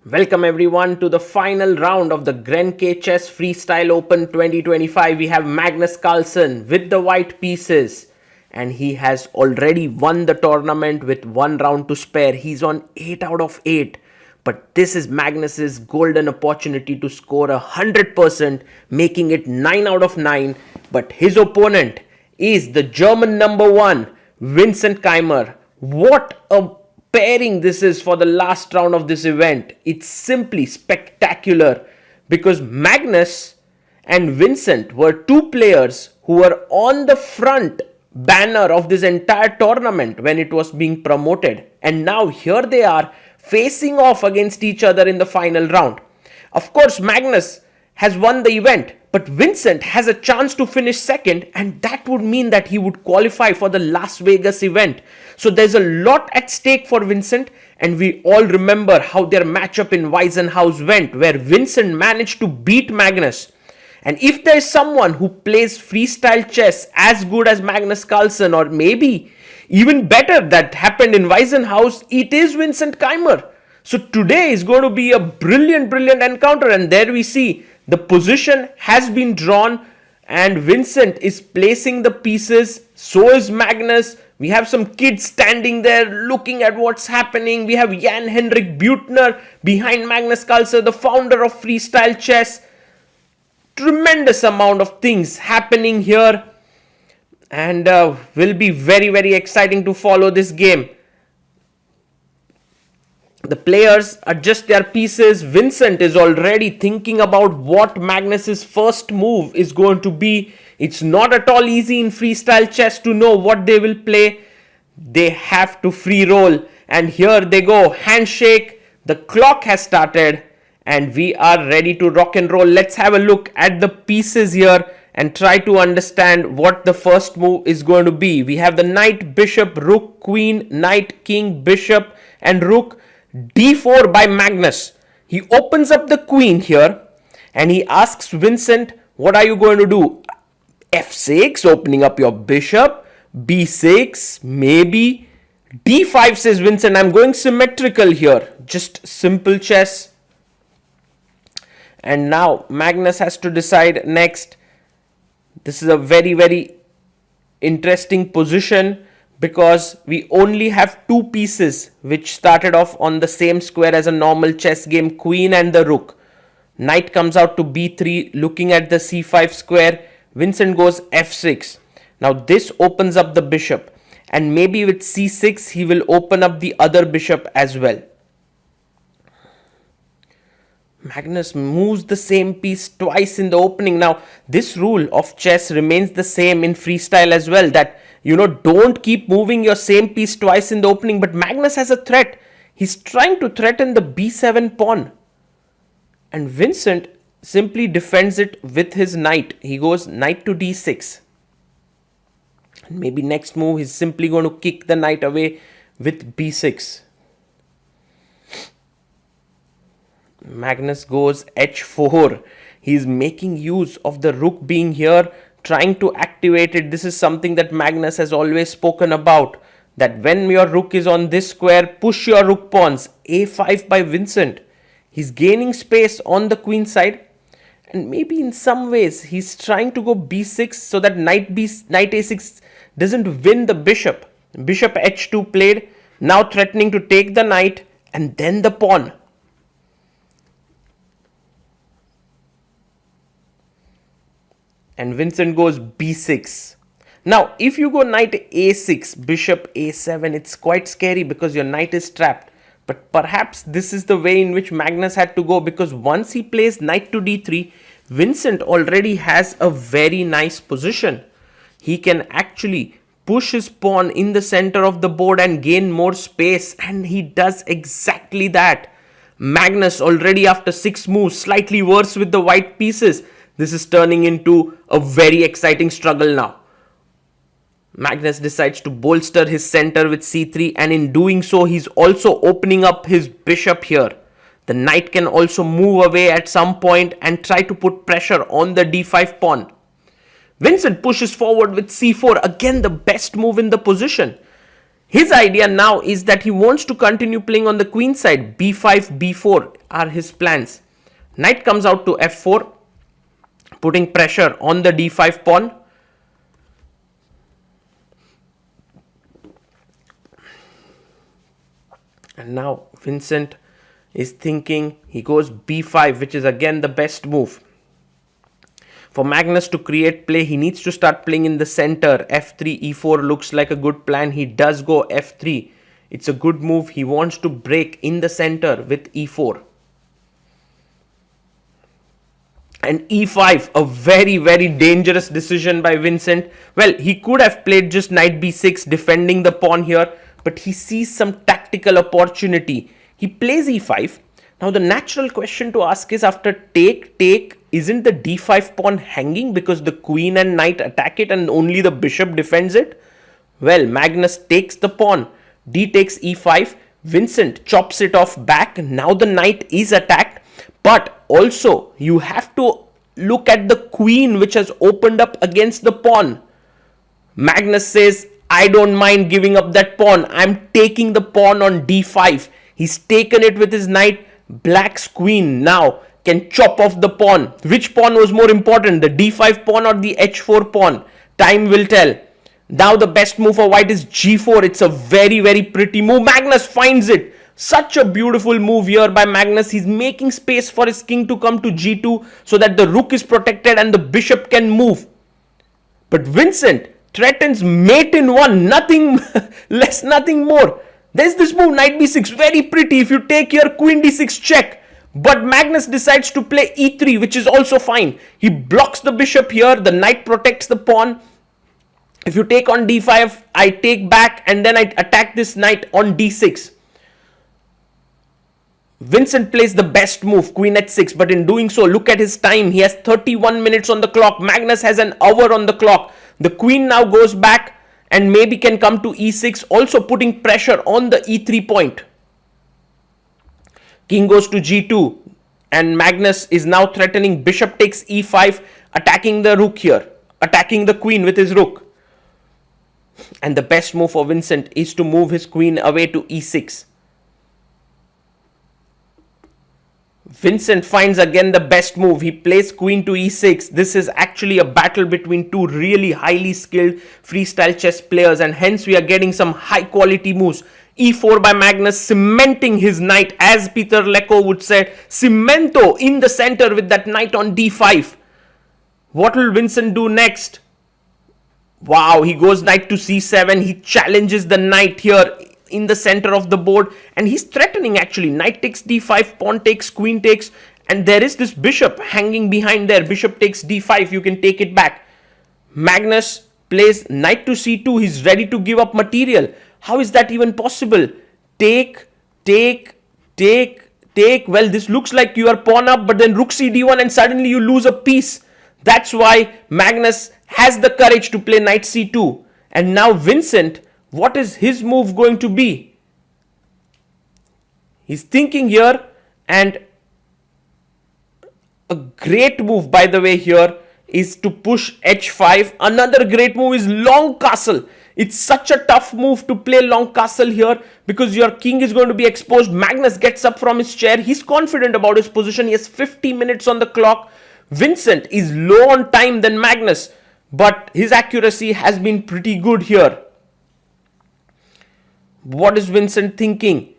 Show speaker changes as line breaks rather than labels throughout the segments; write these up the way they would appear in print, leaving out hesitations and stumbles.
Welcome everyone to the final round of the Grenke Chess Freestyle Open 2025. We have Magnus Carlsen with the white pieces and he has already won the tournament with one round to spare. He's on 8 out of 8. But this is Magnus's golden opportunity to score 100%, making it 9 out of 9. But his opponent is the German number 1, Vincent Keimer. What a pairing this is for the last round of this event. It's simply spectacular because Magnus and Vincent were two players who were on the front banner of this entire tournament when it was being promoted, and now here they are facing off against each other in the final round. Of course, Magnus has won the event, but Vincent has a chance to finish second, and that would mean that he would qualify for the Las Vegas event. So there's a lot at stake for Vincent, and we all remember how their matchup in Weissenhaus went, where Vincent managed to beat Magnus. And if there's someone who plays freestyle chess as good as Magnus Carlsen, or maybe even better that happened in Weissenhaus, it is Vincent Keimer. So today is going to be a brilliant encounter, and there we see the position has been drawn and Vincent is placing the pieces. So is Magnus. We have some kids standing there looking at what's happening. We have Jan Henrik Buettner behind Magnus Carlsen, the founder of freestyle chess. Tremendous amount of things happening here, and will be very exciting to follow this game. The players adjust their pieces. Vincent is already thinking about what Magnus's first move is going to be. It's not at all easy in freestyle chess to know what they will play. They have to free roll, and here they go. Handshake. The clock has started and we are ready to rock and roll. Let's have a look at the pieces here and try to understand what the first move is going to be. We have the knight, bishop, rook, queen, knight, king, bishop and rook. D4 by Magnus. He opens up the queen here and he asks Vincent, what are you going to do? F6, opening up your bishop. B6, maybe. D5 says Vincent, I'm going symmetrical here. Just simple chess. And now Magnus has to decide next. This is a very interesting position, because we only have two pieces which started off on the same square as a normal chess game, queen and the rook. Knight comes out to b3, looking at the c5 square. Vincent goes f6. Now this opens up the bishop, and maybe with c6 he will open up the other bishop as well. Magnus moves the same piece twice in the opening. Now this rule of chess remains the same in freestyle as well, that don't keep moving your same piece twice in the opening. But Magnus has a threat. He's trying to threaten the b7 pawn. And Vincent simply defends it with his knight. He goes knight to d6. And maybe next move he's simply going to kick the knight away with b6. Magnus goes h4. He's making use of the rook being here, trying to activate it. This is something that Magnus has always spoken about, that when your rook is on this square, push your rook pawns. a5 by Vincent. He's gaining space on the queen side, and maybe in some ways he's trying to go b6 so that knight a6 doesn't win the bishop. Bishop h2 played, now threatening to take the knight and then the pawn. And Vincent goes b6. Now, if you go knight a6, bishop a7, it's quite scary because your knight is trapped. But perhaps this is the way in which Magnus had to go, because once he plays knight to d3, Vincent already has a very nice position. He can actually push his pawn in the center of the board and gain more space, and he does exactly that. Magnus already after 6 moves, slightly worse with the white pieces. This is turning into a very exciting struggle now. Magnus decides to bolster his center with c3, and in doing so he's also opening up his bishop here. The knight can also move away at some point and try to put pressure on the d5 pawn. Vincent pushes forward with c4, again the best move in the position. His idea now is that he wants to continue playing on the queen side. b5, b4 are his plans. Knight comes out to f4, putting pressure on the d5 pawn. And now Vincent is thinking, he goes b5, which is again the best move. For Magnus to create play, he needs to start playing in the center. f3, e4 looks like a good plan. He does go f3. It's a good move. He wants to break in the center with e4. And e5, a very, very dangerous decision by Vincent. Well, he could have played just knight b6, defending the pawn here, but he sees some tactical opportunity. He plays e5. Now the natural question to ask is, after take, isn't the d5 pawn hanging because the queen and knight attack it and only the bishop defends it? Well, Magnus takes the pawn. D takes e5. Vincent chops it off back. Now the knight is attacked. But also, you have to look at the queen which has opened up against the pawn. Magnus says, I don't mind giving up that pawn. I'm taking the pawn on d5. He's taken it with his knight. Black's queen now can chop off the pawn. Which pawn was more important, the d5 pawn or the h4 pawn? Time will tell. Now the best move for white is g4. It's a very, very pretty move. Magnus finds it. Such a beautiful move here by Magnus. He's making space for his king to come to g2 so that the rook is protected and the bishop can move. But Vincent threatens mate in one. Nothing less, nothing more. There's this move, knight b6, very pretty. If you take here, queen d6 check. But Magnus decides to play e3, which is also fine. He blocks the bishop here. The knight protects the pawn. If you take on d5, I take back and then I attack this knight on d6. Vincent plays the best move, queen h6. But in doing so, look at his time. He has 31 minutes on the clock. Magnus has an hour on the clock. The queen now goes back and maybe can come to e6, also putting pressure on the e3 point. King goes to g2 and Magnus is now threatening bishop takes e5, attacking the rook here, attacking the queen with his rook. And the best move for Vincent is to move his queen away to e6. Vincent finds again the best move. He plays queen to e6. This is actually a battle between two really highly skilled freestyle chess players, and hence we are getting some high quality moves. e4 by Magnus, cementing his knight, as Peter Lecco would say, cemento in the center with that knight on d5. What will Vincent do next? Wow, he goes knight to c7. He challenges the knight here in the center of the board, and he's threatening actually. Knight takes d5, pawn takes, queen takes, and there is this bishop hanging behind there. Bishop takes d5, you can take it back. Magnus plays knight to c2. He's ready to give up material. How is that even possible? Take. Well, this looks like you are pawn up, but then rook c d1 and suddenly you lose a piece. That's why Magnus has the courage to play knight c2. And now Vincent, what is his move going to be? He's thinking here, and a great move, by the way, here is to push h5. Another great move is long castle. It's such a tough move to play long castle here because your king is going to be exposed. Magnus gets up from his chair. He's confident about his position. He has 50 minutes on the clock. Vincent is low on time than Magnus, but his accuracy has been pretty good here. What is Vincent thinking?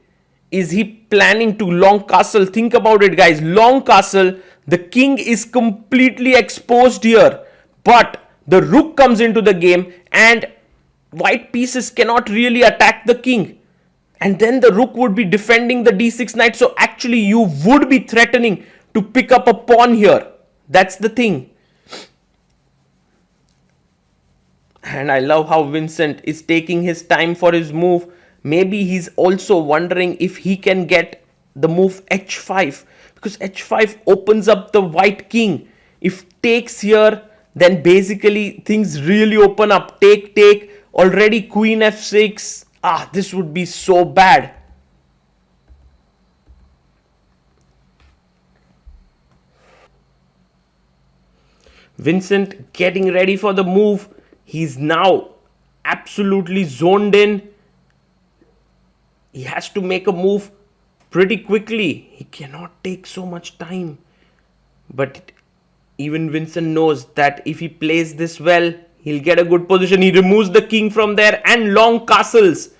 Is he planning to long castle? Think about it, guys. Long castle, the king is completely exposed here, but the rook comes into the game and white pieces cannot really attack the king. And then the rook would be defending the d6 knight. So actually you would be threatening to pick up a pawn here. That's the thing. And I love how Vincent is taking his time for his move. Maybe he's also wondering if he can get the move h5, because h5 opens up the white king. If takes here, then basically things really open up. Take, already queen f6. This would be so bad. Vincent getting ready for the move. He's now absolutely zoned in. He has to make a move pretty quickly. He cannot take so much time. But even Vincent knows that if he plays this well, he'll get a good position. He removes the king from there and long castles.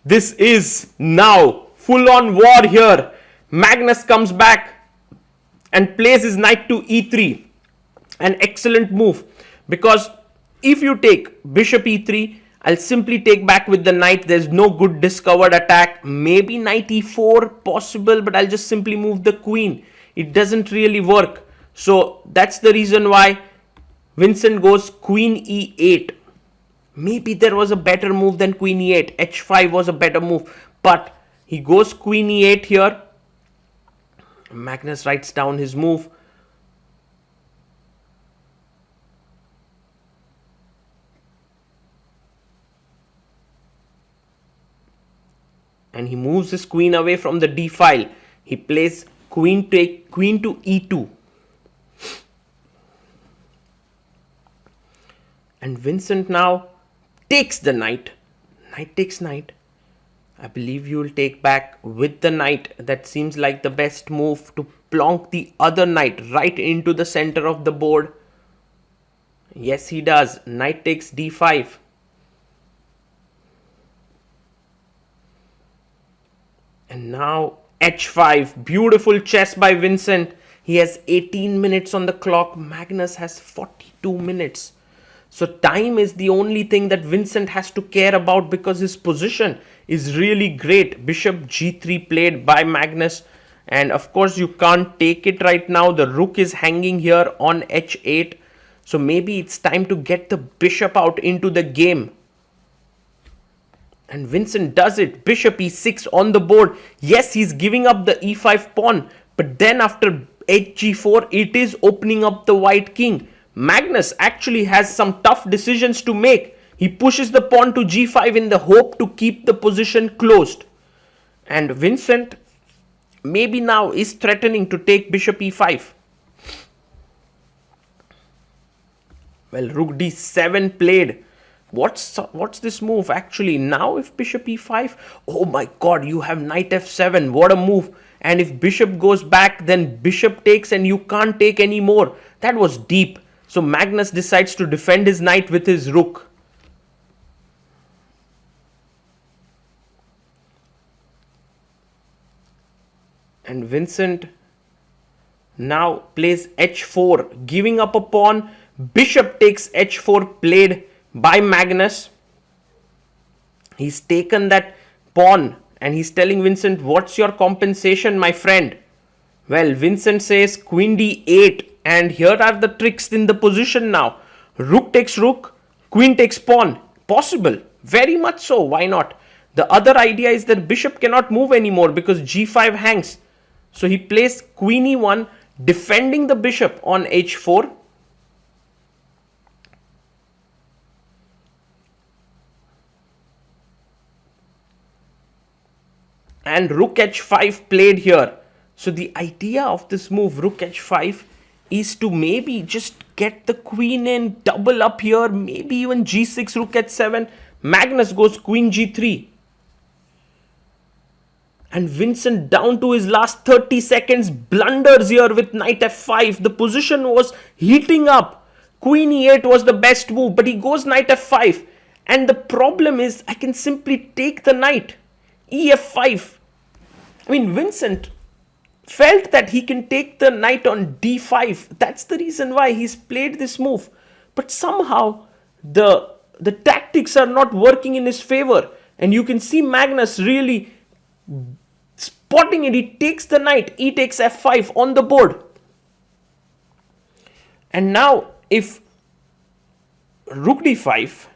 This is now full on war here. Magnus comes back and plays his knight to e3. An excellent move, because if you take bishop e3, I'll simply take back with the knight. There's no good discovered attack. Maybe knight e4 possible, but I'll just simply move the queen. It doesn't really work. So that's the reason why Vincent goes queen e8. Maybe there was a better move than queen e8. h5 was a better move, but he goes queen e8 here. Magnus writes down his move. And he moves his queen away from the d file. He plays queen to e2. And Vincent now takes the knight. Knight takes knight. I believe you will take back with the knight. That seems like the best move, to plonk the other knight right into the center of the board. Yes, he does. Knight takes d5. And now h5. Beautiful chess by Vincent. He has 18 minutes on the clock. Magnus has 42 minutes. So time is the only thing that Vincent has to care about, because his position is really great. Bishop g3 played by Magnus. And of course you can't take it right now. The rook is hanging here on h8. So maybe it's time to get the bishop out into the game. And Vincent does it. Bishop e6 on the board. Yes, he's giving up the e5 pawn. But then after hg4, it is opening up the white king. Magnus actually has some tough decisions to make. He pushes the pawn to g5 in the hope to keep the position closed. And Vincent maybe now is threatening to take bishop e5. Well, rook d7 played. What's this move actually? Now if bishop e5, oh my god, you have knight f7. What a move. And if bishop goes back, then bishop takes and you can't take any more. That was deep. So Magnus decides to defend his knight with his rook. And Vincent now plays h4, giving up a pawn. Bishop takes h4 played by Magnus. He's taken that pawn and he's telling Vincent, what's your compensation, my friend? Well, Vincent says queen d8, and here are the tricks in the position now. Rook takes rook, queen takes pawn. Possible, very much so, why not? The other idea is that bishop cannot move anymore because g5 hangs. So he plays queen e1, defending the bishop on h4. And rook h5 played here. So the idea of this move, rook h5, is to maybe just get the queen in, double up here, maybe even g6, rook h7. Magnus goes queen g3. And Vincent, down to his last 30 seconds, blunders here with knight f5. The position was heating up. Queen e8 was the best move, but he goes knight f5. And the problem is, I can simply take the knight. ef5. I mean, Vincent felt that he can take the knight on d5. That's the reason why he's played this move. But somehow the tactics are not working in his favor. And you can see Magnus really spotting it. He takes the knight, he takes f5 on the board. And now if rook d5,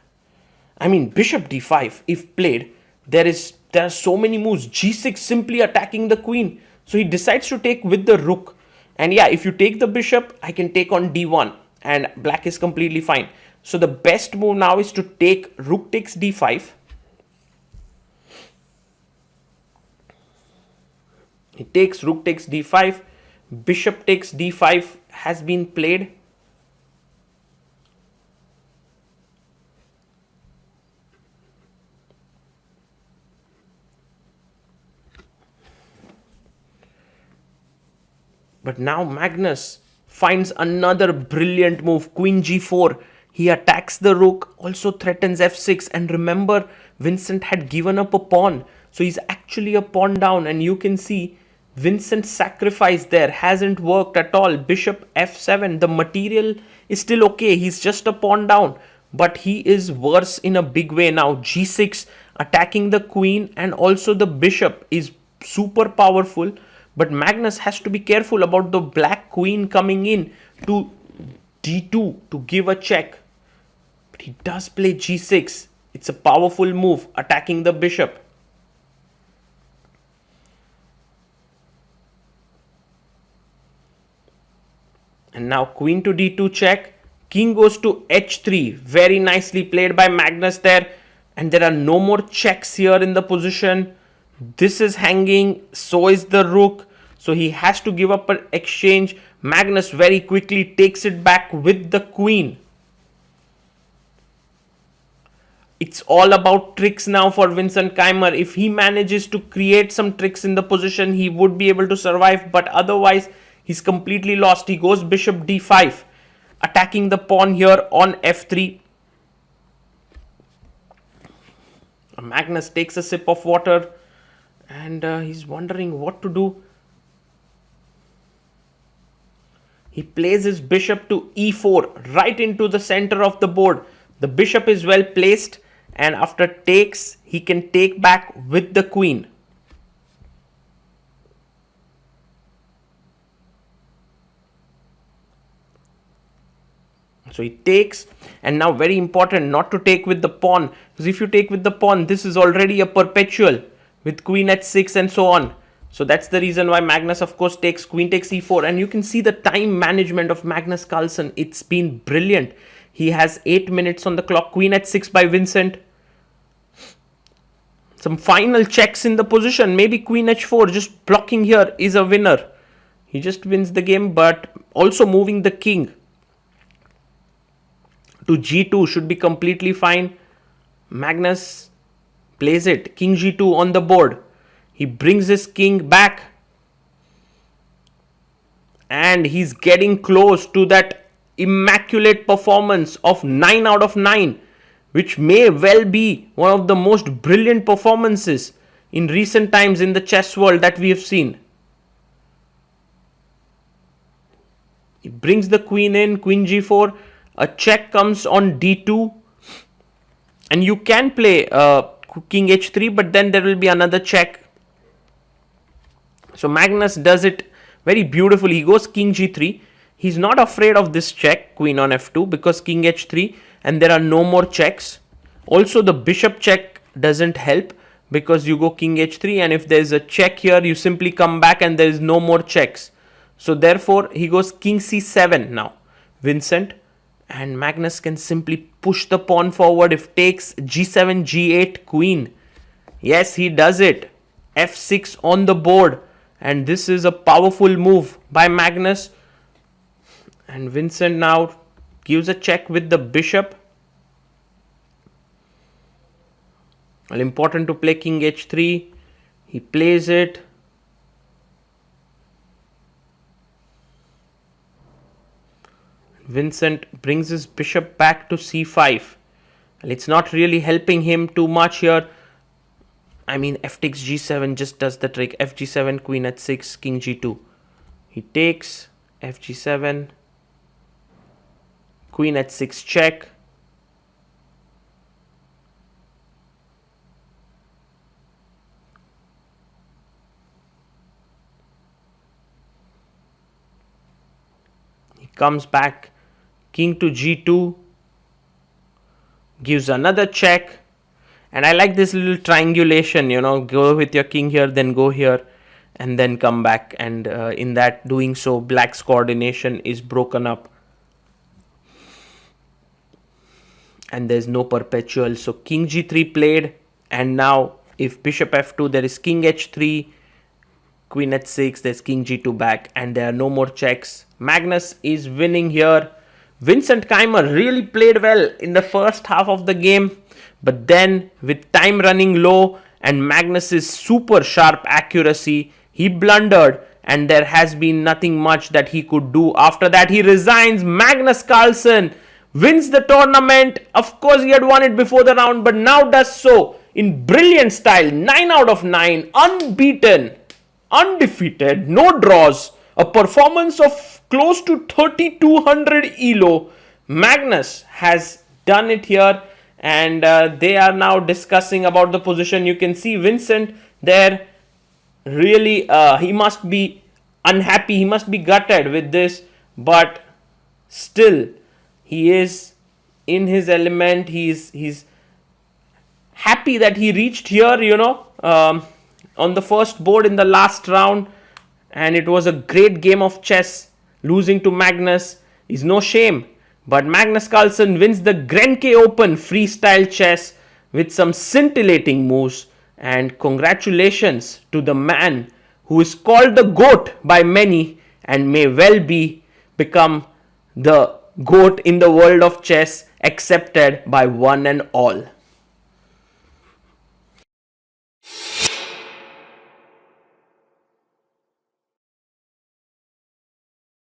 I mean bishop d5, if played, there are so many moves. g6 simply attacking the queen. So he decides to take with the rook. And yeah, if you take the bishop, I can take on d1 and black is completely fine. So the best move now is to take rook takes d5. He takes rook takes d5. Bishop takes d5 has been played. But now Magnus finds another brilliant move. Queen g4. He attacks the rook, also threatens f6. And remember, Vincent had given up a pawn. So he's actually a pawn down. And you can see Vincent's sacrifice there hasn't worked at all. Bishop f7. The material is still okay. He's just a pawn down. But he is worse in a big way now. g6 attacking the queen and also the bishop is super powerful. But Magnus has to be careful about the black queen coming in to d2 to give a check. But he does play g6. It's a powerful move, attacking the bishop. And now queen to d2 check. King goes to h3. Very nicely played by Magnus there. And there are no more checks here in the position. This is hanging. So is the rook. So he has to give up an exchange. Magnus very quickly takes it back with the queen. It's all about tricks now for Vincent Keimer. If he manages to create some tricks in the position, he would be able to survive. But otherwise, he's completely lost. He goes bishop d5, attacking the pawn here on f3. Magnus takes a sip of water and he's wondering what to do. He plays his bishop to e4 right into the center of the board. The bishop is well placed and after takes, he can take back with the queen. So he takes, and now very important not to take with the pawn, because if you take with the pawn, this is already a perpetual with queen h6 and so on. So that's the reason why Magnus, of course, takes queen takes e4. And you can see the time management of Magnus Carlsen. It's been brilliant. He has 8 minutes on the clock. Queen h6 by Vincent. Some final checks in the position. Maybe queen h4 just blocking here is a winner. He just wins the game, but also moving the king to g2 should be completely fine. Magnus plays it. King g2 on the board. He brings his king back. And he's getting close to that immaculate performance of 9 out of 9. Which may well be one of the most brilliant performances in recent times in the chess world that we have seen. He brings the queen in. Queen g4. A check comes on d2. And you can play king h3. But then there will be another check. So Magnus does it very beautifully. He goes king g3. He's not afraid of this check, queen on f2, because king h3 and there are no more checks. Also the bishop check doesn't help because you go king h3 and if there's a check here, you simply come back and there is no more checks. So therefore he goes king c7 now, Vincent, and Magnus can simply push the pawn forward. If takes g7, g8, queen. Yes, he does it. f6 on the board. And this is a powerful move by Magnus. And Vincent now gives a check with the bishop. Well, important to play king h3. He plays it. Vincent brings his bishop back to c5. Well, it's not really helping him too much here. I mean, f takes g7 just does the trick. F g7, queen h6, king g2. He takes f g7, queen h6 check. He comes back, king to g2, gives another check. And I like this little triangulation, go with your king here, then go here, and then come back. And in that doing so, black's coordination is broken up. And there's no perpetual. So king g3 played. And now if bishop f2, there is king h3, queen h6, there's king g2 back. And there are no more checks. Magnus is winning here. Vincent Keimer really played well in the first half of the game. But then with time running low and Magnus's super sharp accuracy, he blundered and there has been nothing much that he could do. After that, he resigns. Magnus Carlsen wins the tournament. Of course, he had won it before the round, but now does so in brilliant style. 9 out of 9, unbeaten, undefeated, no draws, a performance of close to 3200 elo. Magnus has done it here, and they are now discussing about the position. You can see Vincent there. Really, he must be unhappy, he must be gutted with this, but still he is in his element. He's happy that he reached here, on the first board in the last round, and it was a great game of chess. Losing to Magnus is no shame, but Magnus Carlsen wins the Grenke Open freestyle chess with some scintillating moves. And congratulations to the man who is called the GOAT by many and may well become the GOAT in the world of chess, accepted by one and all.